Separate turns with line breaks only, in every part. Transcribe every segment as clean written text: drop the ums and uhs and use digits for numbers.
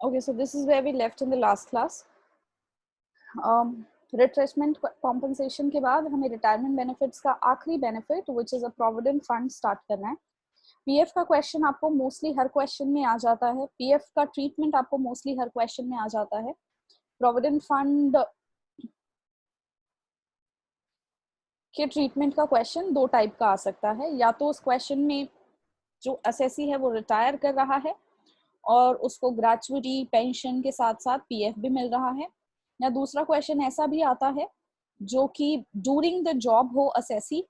Okay, so this is where we left in the last class. Retracement compensation के बाद हमें retirement benefits का आखिरी benefit which is a provident fund start करना है. PF का क्वेश्चन आपको मोस्टली हर क्वेश्चन में आ जाता है. पीएफ का ट्रीटमेंट आपको मोस्टली हर क्वेश्चन में आ जाता है. प्रोविडेंट फंड के ट्रीटमेंट का क्वेश्चन दो टाइप का आ सकता है. या तो उस क्वेश्चन में जो असेसी है वो रिटायर कर रहा है और उसको ग्रेचुइटी पेंशन के साथ साथ पीएफ भी मिल रहा है, या दूसरा क्वेश्चन ऐसा भी आता है जो कि ड्यूरिंग द जॉब हो असेसी,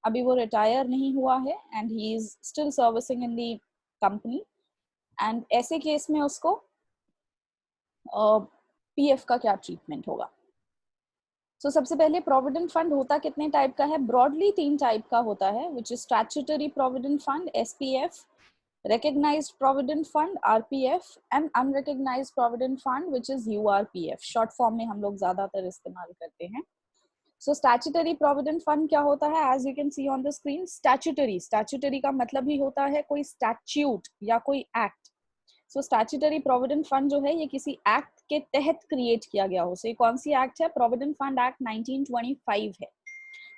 अभी वो रिटायर नहीं हुआ है and he is still servicing in the company, and ऐसे केस में उसको पीएफ का क्या ट्रीटमेंट होगा. सो सबसे पहले प्रोविडेंट फंड होता कितने टाइप का है? ब्रॉडली 3 टाइप का होता है, which is statutory provident fund SPF, recognized provident fund RPF and unrecognized provident fund which is URPF. Short form में हम लोग ज्यादातर इस्तेमाल करते हैं. सो स्टैट्यूटरी प्रोविडेंट फंड क्या होता है? As you can see on the screen, statutory का मतलब ही होता है कोई स्टैट्यूट या कोई act. So statutory provident fund जो है ये किसी एक्ट के तहत क्रिएट किया गया हो. सो ये कौन सी एक्ट है? प्रोविडेंट फंड एक्ट 1925 है.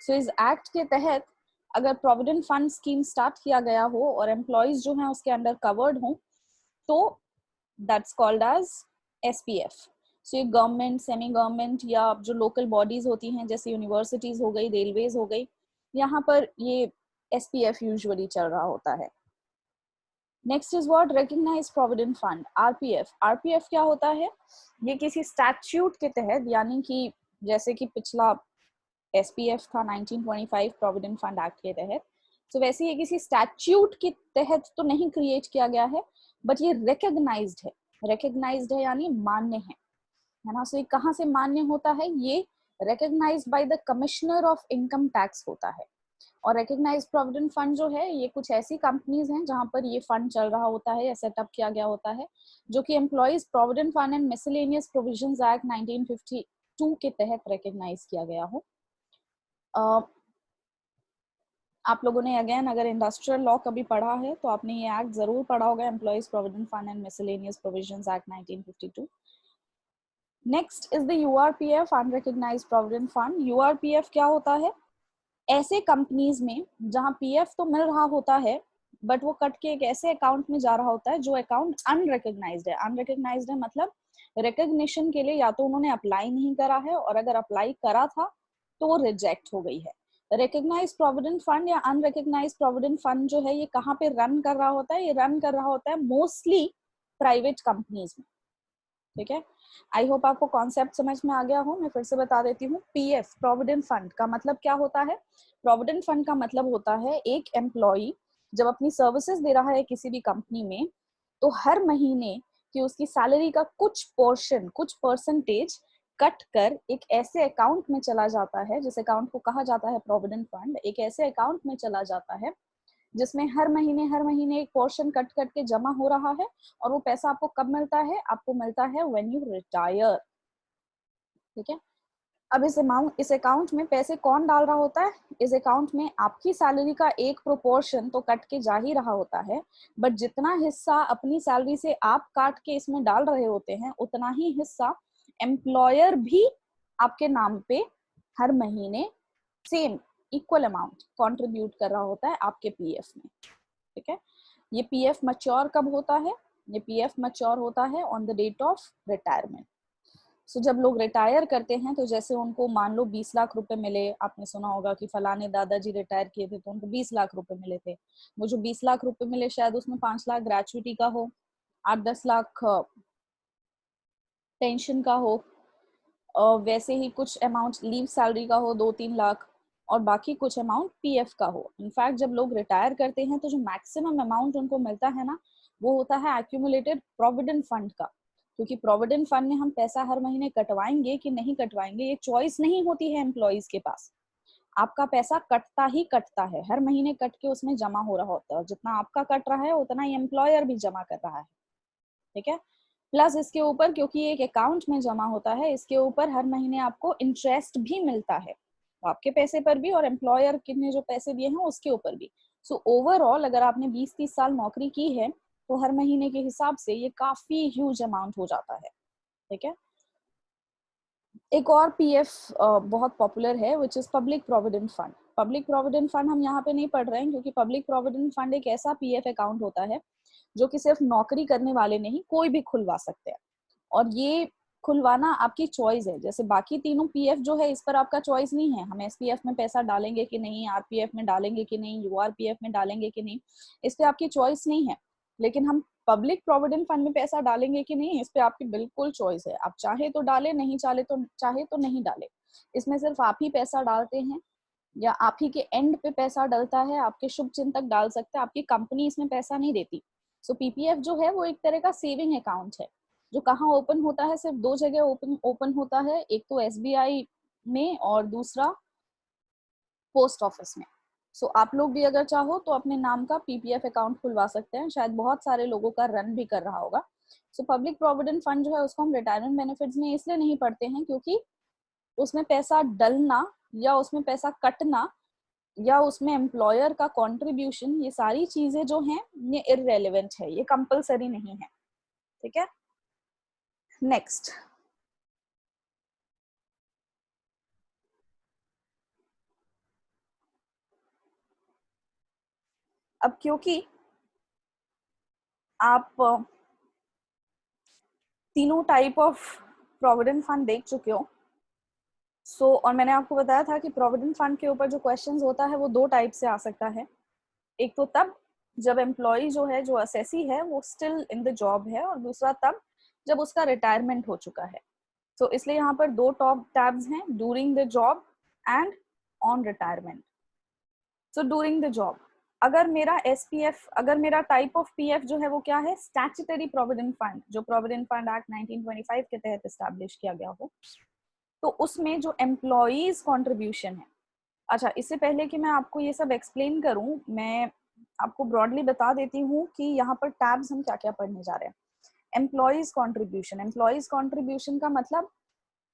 सो इस एक्ट के तहत अगर प्रोविडेंट फंड स्कीम स्टार्ट किया गया हो और एम्प्लॉइज जो हैं उसके अंडर कवर्ड हो तो दैट्स कॉल्ड एज एसपीएफ. सो ये गवर्नमेंट, सेमी गवर्नमेंट या जो लोकल बॉडीज होती हैं जैसे यूनिवर्सिटीज हो गई, रेलवेज हो गई, यहाँ पर ये एसपीएफ यूजुअली चल रहा होता है. Next is what? Recognise provident fund RPF. RPF क्या होता है? ये किसी स्टैट्यूट के तहत, यानी कि जैसे कि पिछला एसपीएफ था 1925 प्रोविडेंट फंड एक्ट के तहत, तो वैसे ये किसी स्टैट्यूट के तहत तो नहीं क्रिएट किया गया है, बट ये रिकग्नाइज्ड है. रिकग्नाइज्ड है यानी मान्य है ना. सो ये कहाँ से मान्य होता है? ये recognised by the commissioner of income tax होता है. और रिकग्नाइज्ड प्रोविडेंट फंड जो है ये कुछ ऐसी कंपनीज हैं जहां पर ये फंड चल रहा होता है या सेटअप किया गया होता है, जो कि employees provident fund and miscellaneous provisions act 1952 के तहत रिकग्नाइज किया गया हो. आप लोगों ने अगेन अगर इंडस्ट्रियल लॉ कभी पढ़ा है तो आपने ये एक्ट जरूर पढ़ा होगा, employees provident fund and miscellaneous provisions act 1952. Next is the URPF, unrecognised provident fund. URPF क्या होता है? ऐसे कंपनीज में जहां पीएफ तो मिल रहा होता है बट वो कट के एक ऐसे अकाउंट में जा रहा होता है जो अकाउंट अनरिकग्नाइज्ड है. अनरिकग्नाइज्ड है मतलब रिकग्निशन के लिए या तो उन्होंने अप्लाई नहीं करा है, और अगर अप्लाई करा था तो वो रिजेक्ट हो गई है. रिकग्नाइज्ड प्रोविडेंट फंड या अनरिकग्नाइज्ड प्रोविडेंट फंड जो है ये कहाँ पे रन कर रहा होता है? ये रन कर रहा होता है मोस्टली प्राइवेट कंपनीज में. ठीक है, आई होप आपको कॉन्सेप्ट समझ में आ गया हो. मैं फिर से बता देती हूँ. पीएफ प्रोविडेंट फंड का मतलब क्या होता है? प्रोविडेंट फंड का मतलब होता है एक एम्प्लॉई जब अपनी सर्विसेज दे रहा है किसी भी कंपनी में तो हर महीने की उसकी सैलरी का कुछ पोर्शन, कुछ परसेंटेज कट कर एक ऐसे अकाउंट में चला जाता है, जिस अकाउंट को कहा जाता है प्रोविडेंट फंड. एक ऐसे अकाउंट में चला जाता है जिसमें हर महीने एक पोर्शन कट कट के जमा हो रहा है, और वो पैसा आपको कब मिलता है? आपको मिलता है व्हेन यू रिटायर. ठीक है, अब इस अकाउंट में पैसे कौन डाल रहा होता है? इस अकाउंट में आपकी सैलरी का एक प्रोपोर्शन तो कट के जा ही रहा होता है, बट जितना हिस्सा अपनी सैलरी से आप काट के इसमें डाल रहे होते हैं उतना ही हिस्सा एम्प्लॉयर भी आपके नाम पे हर महीने सेम इक्वल अमाउंट कंट्रीब्यूट कर रहा होता है आपके पीएफ में. ठीक है, ये पीएफ मैच्योर कब होता है? ये पीएफ मैच्योर होता है on the date of retirement. So जब लोग रिटायर करते हैं तो जैसे उनको मान लो 20 लाख रुपए मिले, आपने सुना होगा कि फलाने दादाजी रिटायर किए थे तो उनको 20 लाख रुपए मिले थे. वो जो 20 लाख रुपए मिले शायद उसमें 5 लाख ग्रेचुइटी का हो, 8-10 लाख पेंशन का हो, वैसे ही कुछ अमाउंट लीव सैलरी का हो 2-3 लाख, और बाकी कुछ अमाउंट पीएफ का हो. इनफैक्ट जब लोग रिटायर करते हैं तो जो मैक्सिमम अमाउंट उनको मिलता है ना, वो होता है एक्यूमुलेटेड प्रोविडेंट फंड का. क्योंकि प्रोविडेंट फंड में हम पैसा हर महीने कटवाएंगे कि नहीं कटवाएंगे ये चॉइस नहीं होती है एम्प्लॉइज के पास. आपका पैसा कटता ही कटता है, हर महीने कट के उसमें जमा हो रहा होता है. जितना आपका कट रहा है उतना ही एम्प्लॉयर भी जमा कर रहा है. ठीक है, प्लस इसके ऊपर क्योंकि एक अकाउंट में जमा होता है, इसके ऊपर हर महीने आपको इंटरेस्ट भी मिलता है, तो आपके पैसे पर भी और एम्प्लॉयर ने जो पैसे दिए हैं उसके ऊपर भी. सो ओवरऑल अगर आपने 20-30 साल नौकरी की है तो हर महीने के हिसाब से ये काफी ह्यूज अमाउंट हो जाता है, ठीक है। एक और पीएफ बहुत पॉपुलर है which is public provident fund. Public provident fund हम यहाँ पे नहीं पढ़ रहे हैं क्योंकि पब्लिक प्रोविडेंट फंड एक ऐसा पीएफ अकाउंट होता है जो कि सिर्फ नौकरी करने वाले नहीं, कोई भी खुलवा सकते हैं। और ये खुलवाना आपकी चॉइस है। जैसे बाकी तीनों पीएफ जो है इस पर आपका चॉइस नहीं है, हम एसपीएफ में पैसा डालेंगे कि नहीं, आरपीएफ में डालेंगे कि नहीं, यूआरपीएफ में डालेंगे कि नहीं, इस पे आपकी चॉइस नहीं है। लेकिन हम पब्लिक प्रोविडेंट फंड में पैसा डालेंगे कि नहीं, इस पे आपकी बिल्कुल चॉइस है। आप चाहे तो डाले, नहीं चाहे तो नहीं डाले। इसमें सिर्फ आप ही पैसा डालते हैं या आप ही के एंड पे पैसा डलता है, आपके शुभ चिंतक डाल सकते हैं, आपकी कंपनी इसमें पैसा नहीं देती। सो पीपीएफ जो है वो एक तरह का सेविंग अकाउंट है जो कहाँ ओपन होता है, सिर्फ दो जगह ओपन होता है, एक तो एसबीआई में और दूसरा पोस्ट ऑफिस में। सो आप लोग भी अगर चाहो तो अपने नाम का पीपीएफ अकाउंट खुलवा सकते हैं, शायद बहुत सारे लोगों का रन भी कर रहा होगा। सो पब्लिक प्रोविडेंट फंड जो है उसको हम रिटायरमेंट बेनिफिट्स में इसलिए नहीं पढ़ते हैं क्योंकि उसमें पैसा डलना या उसमें पैसा कटना या उसमें एम्प्लॉयर का कंट्रीब्यूशन, ये सारी चीजें जो हैं ये इररेलेवेंट है, ये कंपलसरी नहीं है, ठीक है। नेक्स्ट, अब क्योंकि आप तीनों टाइप ऑफ प्रोविडेंट फंड देख चुके हो, और मैंने आपको बताया था कि प्रोविडेंट फंड के ऊपर जो क्वेश्चंस होता है वो दो टाइप से आ सकता है। एक तो तब जब एम्प्लॉय जो है, जो असेसी है, वो स्टिल इन द जॉब है, और दूसरा तब जब उसका रिटायरमेंट हो चुका है। तो इसलिए यहाँ पर दो टॉप टैब्स हैं, during the job and on retirement. So during the job, अगर मेरा एसपीएफ, अगर मेरा टाइप ऑफ पीएफ जो है वो क्या है, स्टैट्यूटरी प्रोविडेंट फंड, जो प्रोविडेंट फंड एक्ट 1925 के तहत एस्टैब्लिश किया गया हो, तो उसमें जो एम्प्लॉयज कॉन्ट्रीब्यूशन है। अच्छा, इससे पहले कि मैं आपको ये सब एक्सप्लेन करूं, मैं आपको ब्रॉडली बता देती हूँ कि यहाँ पर टैब्स हम क्या क्या पढ़ने जा रहे हैं। एम्प्लॉयज कॉन्ट्रीब्यूशन, एम्प्लॉयज कॉन्ट्रीब्यूशन का मतलब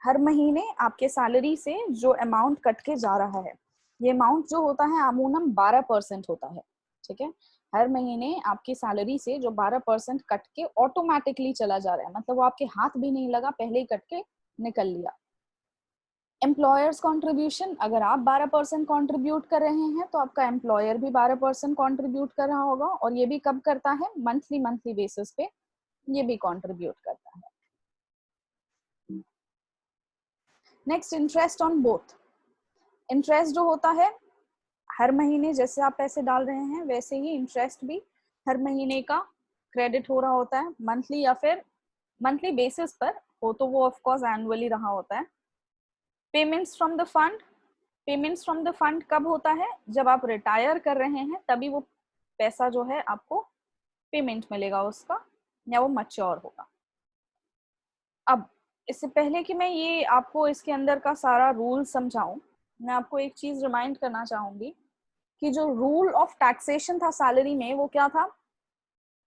हर महीने आपके सैलरी से जो अमाउंट कट के जा रहा है, ये अमाउंट जो होता है अमूमन 12% होता है, ठीक है। हर महीने आपकी सैलरी से जो 12% कट के ऑटोमेटिकली चला जा रहा है, मतलब वो आपके हाथ भी नहीं लगा, पहले ही कट के निकल लिया। एम्प्लॉयर्स कॉन्ट्रीब्यूशन, अगर आप 12% कॉन्ट्रीब्यूट कर रहे हैं तो आपका एम्प्लॉयर भी 12% कॉन्ट्रीब्यूट कर रहा होगा, और ये भी कब करता है, मंथली बेसिस पे ये भी कॉन्ट्रीब्यूट करता है। Next, interest on both. Interest जो होता है हर महीने जैसे आप पैसे डाल रहे हैं वैसे ही इंटरेस्ट भी हर महीने का क्रेडिट हो रहा होता है, मंथली या फिर मंथली बेसिस पर हो तो वो ऑफ कोर्स एनुअली रहा होता है। Payments from the fund, payments from the fund कब होता है, जब आप रिटायर कर रहे हैं तभी वो पैसा जो है आपको पेमेंट मिलेगा उसका, या वो मैच्योर होगा। अब इससे पहले कि मैं ये आपको इसके अंदर का सारा रूल समझाऊं, मैं आपको एक चीज रिमाइंड करना चाहूंगी कि जो रूल ऑफ टैक्सेशन था सैलरी में वो क्या था,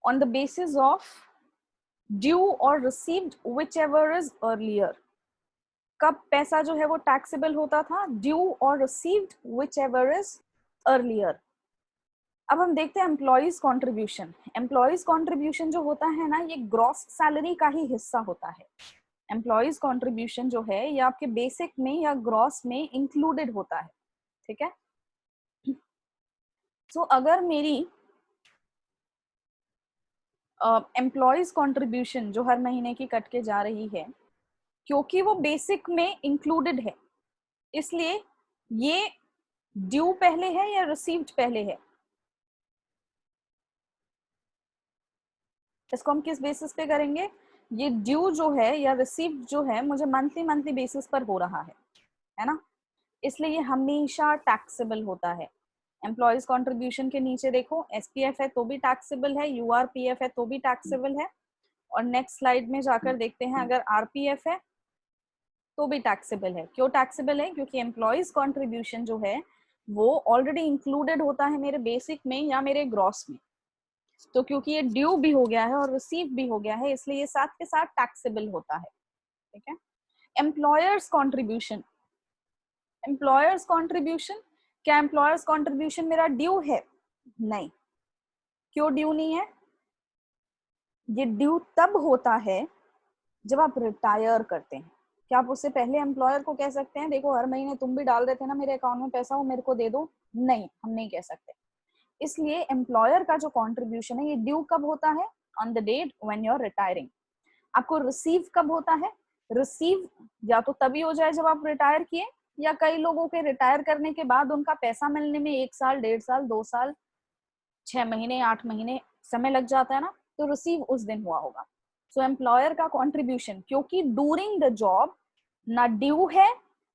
on the basis of due और received whichever is earlier. कब पैसा जो है वो टैक्सेबल होता था, ड्यू और received whichever is earlier. अब हम देखते हैं एम्प्लॉयज कॉन्ट्रीब्यूशन। एम्प्लॉयज कॉन्ट्रीब्यूशन जो होता है ना, ये ग्रॉस सैलरी का ही हिस्सा होता है। एम्प्लॉयज कॉन्ट्रीब्यूशन जो है ये आपके बेसिक में या ग्रॉस में इंक्लूडेड होता है, ठीक है। अगर मेरी एम्प्लॉयज कॉन्ट्रीब्यूशन जो हर महीने की कट के जा रही है, क्योंकि वो बेसिक में इंक्लूडेड है, इसलिए ये ड्यू पहले है या रिसीव्ड पहले है, इसको हम किस बेसिस पे करेंगे, ये ड्यू जो है या रिसीव्ड जो है मुझे मंथली बेसिस पर हो रहा है ना, इसलिए ये हमेशा टैक्सेबल होता है। एम्प्लॉयज कॉन्ट्रीब्यूशन के नीचे देखो, एसपीएफ है तो भी टैक्सेबल है, यूआरपीएफ है तो भी टैक्सेबल है, और नेक्स्ट स्लाइड में जाकर देखते हैं अगर आरपीएफ है तो भी टैक्सेबल है। क्यों टैक्सेबल है, क्योंकि एम्प्लॉयज कॉन्ट्रीब्यूशन जो है वो ऑलरेडी इंक्लूडेड होता है मेरे बेसिक में या मेरे ग्रॉस में। तो क्योंकि ये ड्यू भी हो गया है और रिसीव भी हो गया है, इसलिए ये साथ के साथ टैक्सेबल होता है, ठीक है। एम्प्लॉयर्स कॉन्ट्रीब्यूशन, एम्प्लॉयर्स कॉन्ट्रीब्यूशन, क्या एम्प्लॉयर्स कॉन्ट्रीब्यूशन मेरा ड्यू है, नहीं। क्यों ड्यू नहीं है, ये ड्यू तब होता है जब आप रिटायर करते हैं। क्या आप उससे पहले एम्प्लॉयर को कह सकते हैं देखो हर महीने तुम भी डाल रहे थे ना मेरे अकाउंट में पैसा, वो मेरे को दे दो? नहीं, हम नहीं कह सकते। इसलिए एम्प्लॉयर का जो कॉन्ट्रीब्यूशन है ये ड्यू कब होता है? On the date when you are retiring. आपको रिसीव कब होता है? रिसीव या तो तभी हो जाए जब आप रिटायर किए, या कई लोगों के रिटायर करने के बाद उनका पैसा मिलने में 1 साल, 1.5 साल, 2 साल, 6 महीने, 8 महीने समय लग जाता है ना, तो रिसीव उस दिन हुआ होगा। सो एम्प्लॉयर का कॉन्ट्रीब्यूशन, क्योंकि ड्यूरिंग द जॉब ना ड्यू है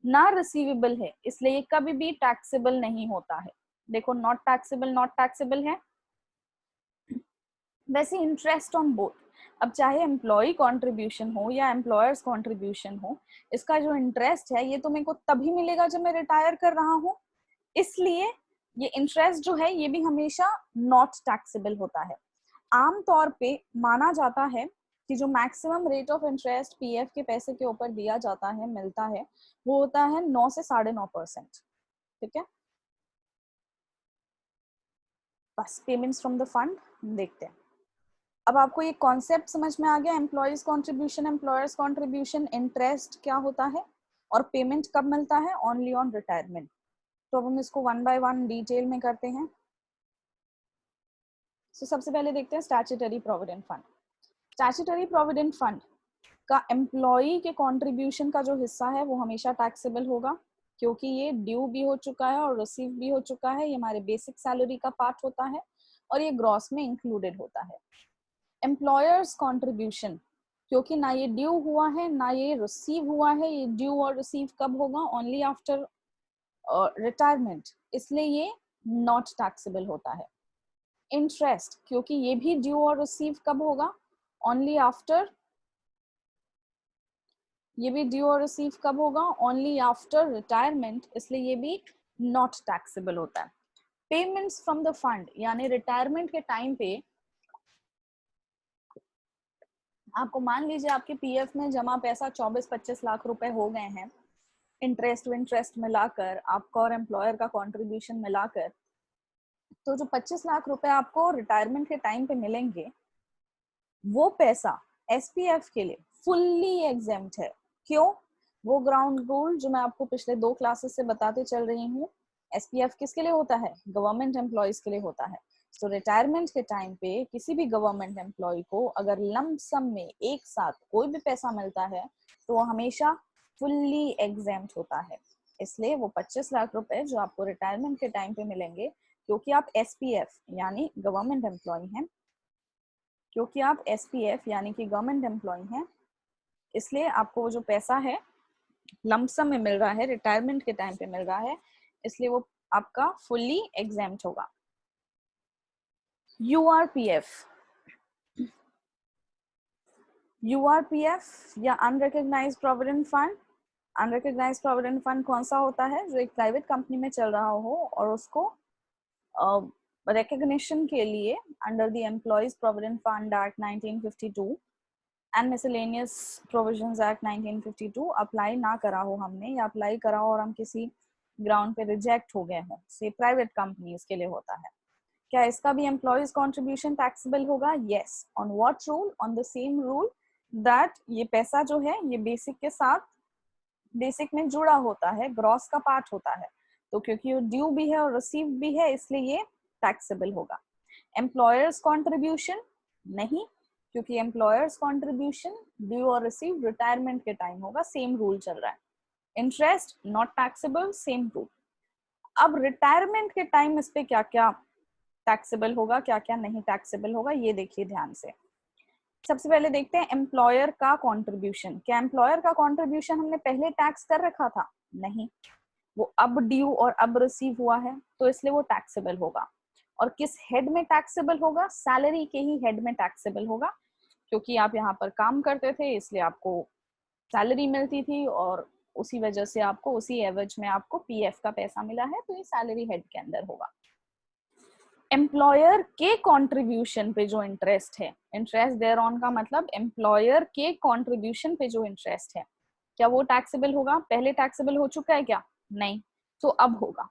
ना रिसीवेबल है, इसलिए ये कभी भी टैक्सेबल नहीं होता है। देखो नॉट टैक्सेबल, नॉट टैक्सेबल है। वैसे इंटरेस्ट ऑन बोथ, अब चाहे एम्प्लॉय कंट्रीब्यूशन हो या एम्प्लॉयर्स कंट्रीब्यूशन हो, इसका जो इंटरेस्ट है ये तो मेरे को तभी मिलेगा जब मैं रिटायर कर रहा हूँ, इसलिए ये इंटरेस्ट जो है ये भी हमेशा नॉट टैक्सेबल होता है। आमतौर पे माना जाता है कि जो maximum rate of interest PF के पैसे के ऊपर दिया जाता है, मिलता है, वो होता है 9 से 9.5%। ठीक है, बस पेमेंट्स फ्रॉम द फंड देखते हैं। अब आपको ये कॉन्सेप्ट समझ में आ गया, employees contribution, employers contribution, interest क्या होता है और पेमेंट कब मिलता है? Only on retirement. तो अब हम इसको वन बाय वन डिटेल में करते हैं। तो सबसे पहले देखते हैं statutory provident fund. Statutory provident fund का एम्प्लॉई के कंट्रीब्यूशन का जो हिस्सा है वो हमेशा टैक्सेबल होगा, क्योंकि ये ड्यू भी हो चुका है और रिसीव भी हो चुका है। ये हमारे बेसिक सैलरी का पार्ट होता है और ये ग्रॉस में इंक्लूडेड होता है। एम्प्लॉयर्स कंट्रीब्यूशन, क्योंकि ना ये ड्यू हुआ है ना ये रिसीव हुआ है, ये ड्यू और रिसीव कब होगा? ओनली आफ्टर रिटायरमेंट, इसलिए ये नॉट टैक्सेबल होता है। इंटरेस्ट, क्योंकि ये भी ड्यू और रिसीव कब होगा? ओनली आफ्टर, ये भी ड्यू और रिसीव कब होगा? ओनली आफ्टर रिटायरमेंट, इसलिए ये भी नॉट टैक्सेबल होता है। पेमेंट्स फ्रॉम द फंड, यानी रिटायरमेंट के टाइम पे आपको मान लीजिए आपके पीएफ में जमा पैसा 24-25 लाख रुपए हो गए हैं, इंटरेस्ट मिलाकर, आपका और एम्प्लॉयर का कंट्रीब्यूशन मिलाकर, तो जो 25 लाख रुपए आपको रिटायरमेंट के टाइम पे मिलेंगे, वो पैसा एसपीएफ के लिए फुल्ली एग्जेम्प्ट है। क्यों? वो ग्राउंड रूल जो मैं आपको पिछले 2 क्लासेस से बताते चल रही हूँ, एसपीएफ किसके लिए होता है? गवर्नमेंट एम्प्लॉयज के लिए होता है। तो रिटायरमेंट के टाइम पे किसी भी गवर्नमेंट एम्प्लॉय को अगर लंप सम में एक साथ कोई भी पैसा मिलता है तो वो हमेशा फुल्ली एग्जेम्प्ट होता है। इसलिए वो 25 लाख रुपए जो आपको रिटायरमेंट के टाइम पे मिलेंगे, क्योंकि आप एसपीएफ यानी गवर्नमेंट एम्प्लॉय हैं, क्योंकि आप एसपीएफ यानी कि गवर्नमेंट एम्प्लॉय हैं, इसलिए आपको वो जो पैसा है लमसम में मिल रहा है, रिटायरमेंट के टाइम पे मिल रहा है, इसलिए वो आपका फुल्ली एग्जेम्प्ट होगा। यूआरपीएफ, यूआरपीएफ या unrecognised provident fund, unrecognised provident fund कौन सा होता है? जो एक प्राइवेट कंपनी में चल रहा हो और उसको रिकॉग्निशन के लिए under the employees provident fund act 1952 and miscellaneous provisions act 1952 apply ना करा हो हमने, या अप्लाई करा हो और हम किसी ग्राउंड पे रिजेक्ट हो गए हो, से प्राइवेट कंपनीज के लिए होता है। क्या इसका भी एम्प्लॉयज कंट्रीब्यूशन टैक्सेबल होगा? Yes. On what rule? On the same rule that ये पैसा जो है ये बेसिक के साथ, बेसिक में जुड़ा होता है, ग्रॉस का पार्ट होता है, तो क्योंकि वो ड्यू भी है और रिसीव भी है इसलिए ये टैक्सेबल होगा। एम्प्लॉयर्स कंट्रीब्यूशन नहीं, क्योंकि एम्प्लॉयर्स कंट्रीब्यूशन ड्यू और रिसीव रिटायरमेंट के टाइम होगा, सेम रूल चल रहा है। Interest not taxable, same rule. अब रिटायरमेंट के टाइम इस पे क्या क्या टैक्सेबल होगा, क्या क्या नहीं टैक्सेबल होगा, ये देखिए ध्यान से। सबसे पहले देखते हैं एम्प्लॉयर का कंट्रीब्यूशन। क्या एम्प्लॉयर का कंट्रीब्यूशन हमने पहले टैक्स कर रखा था? नहीं, वो अब ड्यू और अब रिसीव हुआ है, तो इसलिए वो टैक्सेबल होगा। और किस हेड में टैक्सेबल होगा? सैलरी के ही हेड में टैक्सेबल होगा, क्योंकि आप यहाँ पर काम करते थे इसलिए आपको सैलरी मिलती थी और उसी वजह से आपको उसी एवज में आपको पीएफ का पैसा मिला है, तो ये सैलरी हेड के अंदर होगा। एम्प्लॉयर के कंट्रीब्यूशन पे जो इंटरेस्ट है, इंटरेस्ट देयर ऑन का मतलब एम्प्लॉयर के कंट्रीब्यूशन पे जो इंटरेस्ट है, क्या वो टैक्सेबल होगा? पहले टैक्सेबल हो चुका है क्या? नहीं, तो अब होगा।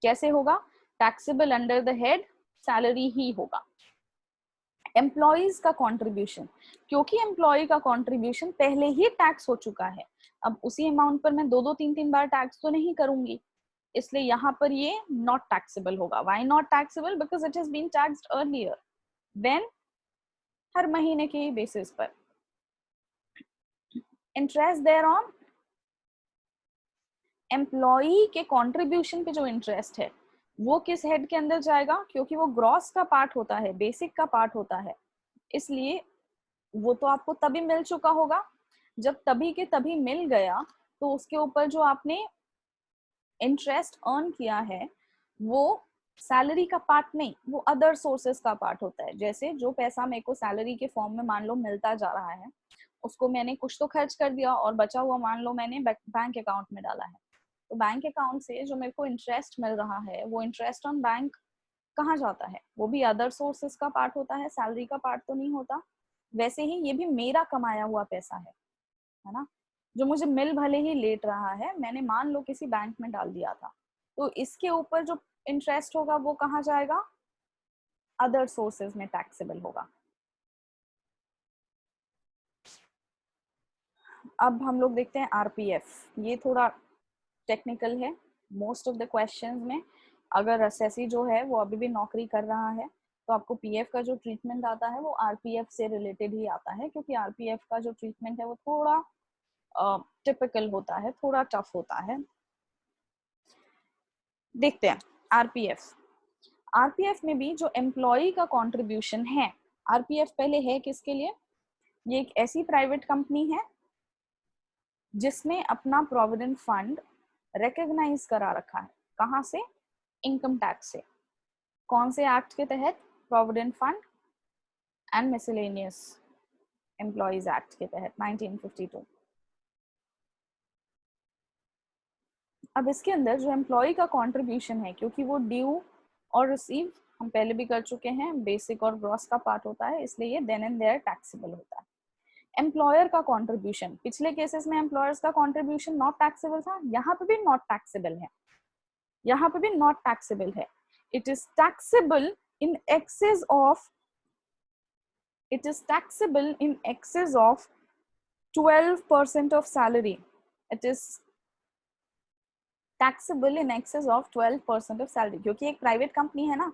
कैसे होगा? Taxable under the head salary ही होगा। एम्प्लॉइज का कंट्रीब्यूशन, क्योंकि एम्प्लॉय का कंट्रीब्यूशन पहले ही टैक्स हो चुका है, अब उसी अमाउंट पर मैं 2-3 बार टैक्स तो नहीं करूंगी, इसलिए यहाँ पर ये नॉट टैक्सेबल होगा। Why not taxable? Because it has been taxed earlier, when, हर महीने के बेसिस पर। इंटरेस्ट देयर ऑन, एम्प्लॉई के कंट्रीब्यूशन पे जो इंटरेस्ट है वो किस हेड के अंदर जाएगा? क्योंकि वो ग्रॉस का पार्ट होता है, बेसिक का पार्ट होता है, इसलिए वो तो आपको तभी मिल चुका होगा। जब तभी के तभी मिल गया तो उसके ऊपर जो आपने इंटरेस्ट अर्न किया है वो सैलरी का पार्ट नहीं, वो अदर सोर्सेस का पार्ट होता है। जैसे जो पैसा मेरे को सैलरी के फॉर्म में मान लो मिलता जा रहा है, उसको मैंने कुछ तो खर्च कर दिया और बचा हुआ मान लो मैंने बैंक अकाउंट में डाला है, तो बैंक अकाउंट से जो मेरे को इंटरेस्ट मिल रहा है वो इंटरेस्ट ऑन बैंक कहाँ जाता है? वो भी अदर सोर्सेस का पार्ट होता है, सैलरी का पार्ट तो नहीं होता। वैसे ही ये भी मेरा कमाया हुआ पैसा है ना, जो मुझे मिल भले ही लेट रहा है, मैंने मान लो किसी बैंक में डाल दिया था, तो इसके ऊपर जो इंटरेस्ट होगा वो कहाँ जाएगा? अदर सोर्सेज में टैक्सेबल होगा। अब हम लोग देखते हैं आरपीएफ। ये थोड़ा टेक्निकल है। मोस्ट ऑफ द क्वेश्चंस में अगर असेसी जो है वो अभी भी नौकरी कर रहा है तो आपको पीएफ का जो ट्रीटमेंट आता है वो आरपीएफ से रिलेटेड ही आता है, क्योंकि आरपीएफ का जो ट्रीटमेंट है वो थोड़ा टिपिकल होता है, थोड़ा टफ होता है। देखते हैं आरपीएफ। आरपीएफ में भी जो एम्प्लॉय का कंट्रीब्यूशन है, आरपीएफ पहले है किसके लिए? ये एक ऐसी प्राइवेट कंपनी है जिसने अपना प्रोविडेंट फंड रिकॉग्नाइज करा रखा है। कहाँ से? इनकम टैक्स से। कौन से एक्ट के तहत? Provident fund and miscellaneous employees act के तहत 1952। अब इसके अंदर जो एम्प्लॉय का कंट्रीब्यूशन है, क्योंकि वो ड्यू और रिसीव हम पहले भी कर चुके हैं, बेसिक और ग्रॉस का पार्ट होता है, इसलिए ये देन एंड देयर टैक्सेबल होता है। एम्प्लॉयर का कंट्रीब्यूशन, पिछले केसेस में एम्प्लॉयर्स का कंट्रीब्यूशन नॉट टैक्सेबल था, यहाँ पे भी नॉट टैक्सेबल है, यहाँ पे भी नॉट टैक्सेबल है। It is taxable in excess of, it is taxable in excess of 12% of salary. It is taxable in excess of 12% of salary, क्योंकि एक प्राइवेट कंपनी है ना,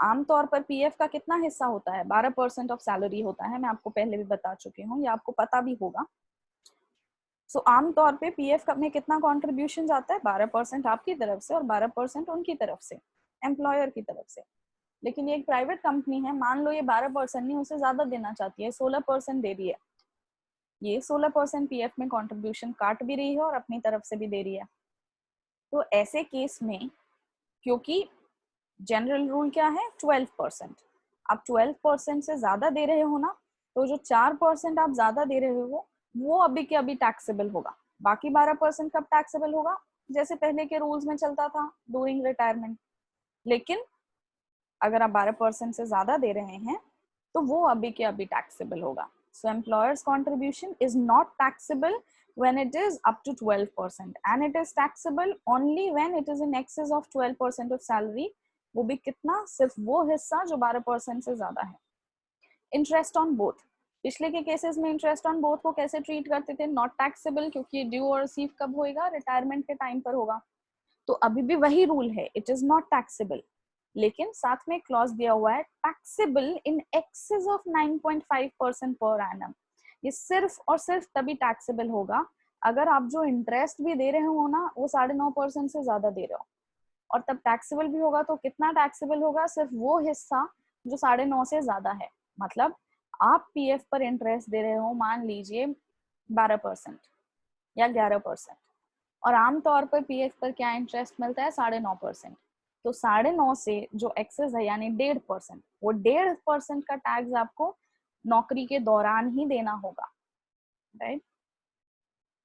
आमतौर पर पीएफ का कितना हिस्सा होता है? 12% ऑफ सैलरी होता है। मैं आपको पहले भी बता चुकी हूँ, या आपको पता भी होगा। सो आमतौर पे पीएफ में कितना कंट्रीब्यूशन जाता है? 12% आपकी तरफ से और 12% उनकी तरफ से, एम्प्लॉयर की तरफ से। लेकिन ये एक प्राइवेट कंपनी है, मान लो ये 12% नहीं, उससे ज्यादा देना चाहती है, 16% दे रही है, ये 16% पीएफ में कंट्रीब्यूशन काट भी रही है और अपनी तरफ से भी दे रही है। तो ऐसे केस में, क्योंकि जनरल रूल क्या है? 12%। आप 12% से ज्यादा दे रहे हो ना, तो जो 4% आप ज्यादा दे रहे हो वो अभी के अभी टैक्सेबल होगा। बाकी 12% कब टैक्सेबल होगा? जैसे पहले के रूल्स में चलता था, ड्यूरिंग रिटायरमेंट। लेकिन अगर आप 12% से ज्यादा दे रहे हैं तो वो अभी के अभी टैक्सेबल होगा। So employer's contribution is not taxable when it is up to 12%, and it is taxable only when it is in excess of 12% of salary। वो भी कितना? सिर्फ वो हिस्सा जो 12% से ज्यादा है। इंटरेस्ट ऑन बोथ, पिछले के केसेस में इंटरेस्ट ऑन बोथ को कैसे ट्रीट करते थे? नॉट टैक्सेबल, क्योंकि ड्यू और रिसीव कब होएगा? रिटायरमेंट के टाइम पर होगा। तो अभी भी वही रूल है, इट इज नॉट टैक्सेबल, लेकिन साथ में क्लॉज दिया हुआ है taxable in excess of 9.5% per annum. ये सिर्फ और सिर्फ तभी टैक्सेबल होगा अगर आप जो इंटरेस्ट भी दे रहे हो ना वो 9.5% से ज्यादा दे रहे हो, और तब टैक्सेबल भी होगा। तो कितना टैक्सेबल होगा? सिर्फ वो हिस्सा जो 9.5 से ज्यादा है। मतलब आप पीएफ पर इंटरेस्ट दे रहे हो, मान लीजिए 12% या 11%, और आमतौर पर पीएफ पर क्या इंटरेस्ट मिलता है? 9.5%। तो 9.5 से जो एक्सेस है यानी 1.5%, वो 1.5% का टैक्स आपको नौकरी के दौरान ही देना होगा, राइट।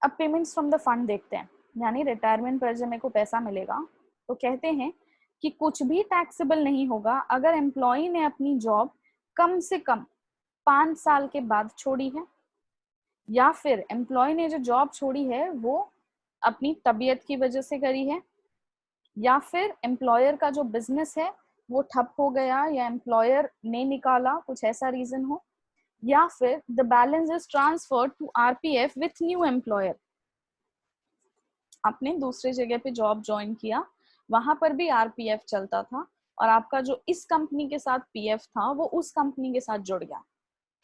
अब पेमेंट्स फ्रॉम द फंड देखते हैं, यानी रिटायरमेंट पर जब मेरे को पैसा मिलेगा तो कहते हैं कि कुछ भी टैक्सेबल नहीं होगा अगर एम्प्लॉय ने अपनी जॉब कम से कम 5 साल के बाद छोड़ी है, या फिर एम्प्लॉय ने जो जॉब छोड़ी है वो अपनी तबीयत की वजह से करी है, या फिर एम्प्लॉयर का जो बिजनेस है वो ठप हो गया या एम्प्लॉयर ने निकाला, कुछ ऐसा रीजन हो, या फिर the balance is transferred to RPF with new employer, आपने दूसरे जगह पे जॉब ज्वाइन किया, वहां पर भी आरपीएफ चलता था और आपका जो इस कंपनी के साथ पीएफ था वो उस कंपनी के साथ जुड़ गया,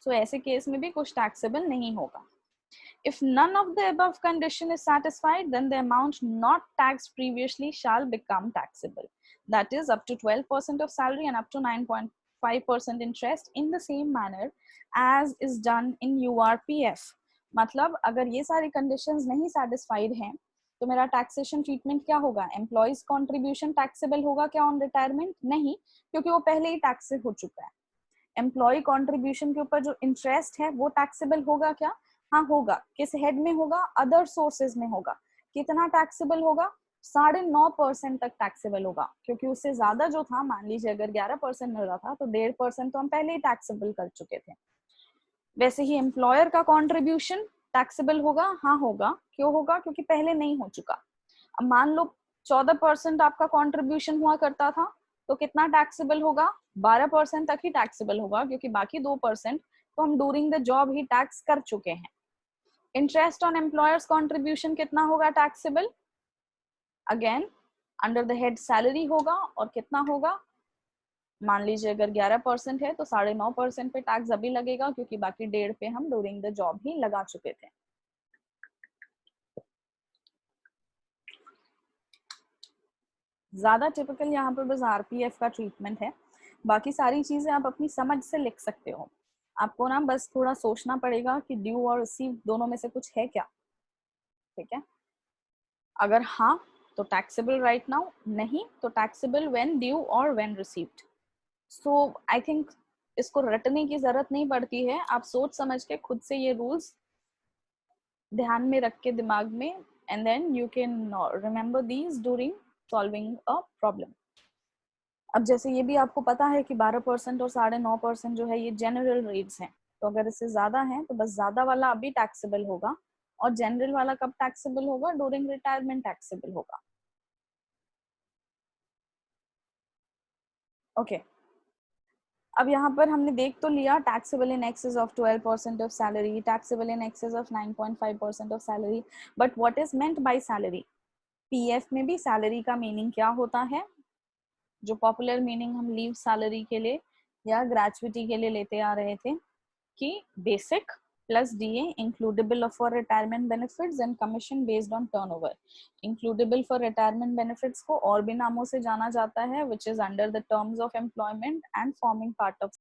सो ऐसे केस में भी कुछ टैक्सेबल नहीं होगा. If none of the above condition is satisfied, then the amount not taxed previously shall become taxable. That is up to 12% of salary and up to 9.5% interest in the same manner as is done in URPF. मतलब अगर ये सारी conditions नहीं satisfied हैं, तो मेरा taxation treatment क्या होगा? Employees contribution taxable होगा क्या on retirement? नहीं, क्योंकि वो पहले ही tax से हो चुका है. एम्प्लॉय कंट्रीब्यूशन के ऊपर जो इंटरेस्ट है वो टैक्सेबल होगा क्या? हाँ होगा. किस हेड में होगा? अदर सोर्सेज में होगा. कितना टैक्सेबल होगा? 9.5% तक टैक्सेबल होगा, क्योंकि उससे ज्यादा जो था, मान लीजिए अगर 11% मिल रहा था तो 1.5% तो हम पहले ही टैक्सेबल कर चुके थे. वैसे ही एम्प्लॉयर का कॉन्ट्रीब्यूशन टैक्सेबल होगा? हाँ होगा. क्यों होगा? क्योंकि पहले नहीं हो चुका. अब मान लो 14% आपका कॉन्ट्रीब्यूशन हुआ करता था, तो कितना टैक्सेबल होगा? 12% तक ही टैक्सेबल होगा, क्योंकि बाकी 2% तो हम during the job he tax कर चुके हैं. इंटरेस्ट ऑन एम्प्लॉयर्स कॉन्ट्रीब्यूशन कितना होगा taxable? Again under the head salary होगा, और कितना होगा? मान लीजिए अगर 11% है तो 9.5% पे टैक्स अभी लगेगा, क्योंकि बाकी 1.5 पे हम ड्यूरिंग द जॉब ही लगा चुके थे. ज्यादा टिपिकल यहाँ पर बस आरपीएफ का ट्रीटमेंट है, बाकी सारी चीजें आप अपनी समझ से लिख सकते हो. आपको ना बस थोड़ा सोचना पड़ेगा कि ड्यू और रिसीव दोनों में से कुछ है क्या. ठीक है, अगर हाँ तो टैक्सेबल राइट नाउ, नहीं तो टैक्सेबल व्हेन ड्यू और when received. So I think इसको रटने की जरूरत नहीं पड़ती है, आप सोच समझ के खुद से ये रूल्स ध्यान में रख के दिमाग में, and then you can remember these during solving a problem. अब जैसे ये भी आपको पता है कि 12% और 9.5% जो है ये जनरल रेट्स हैं, तो अगर इससे ज्यादा है तो बस ज्यादा वाला अभी टैक्सेबल होगा, और जनरल वाला कब टैक्सेबल होगा? ड्यूरिंग रिटायरमेंट टैक्सेबल होगा. ओके अब यहाँ पर हमने देख तो लिया taxable in excess of 12% of salary, taxable in excess of 9.5% of salary, but what is meant by salary? PF में भी सैलरी का मीनिंग क्या होता है? जो पॉपुलर मीनिंग हम लीव सैलरी के लिए या ग्रेचुइटी के लिए लेते आ रहे थे कि basic plus DA includable for retirement benefits and commission based on turnover. Includable for retirement benefits को और भी नामों से जाना जाता है, which is under the terms of employment and forming part of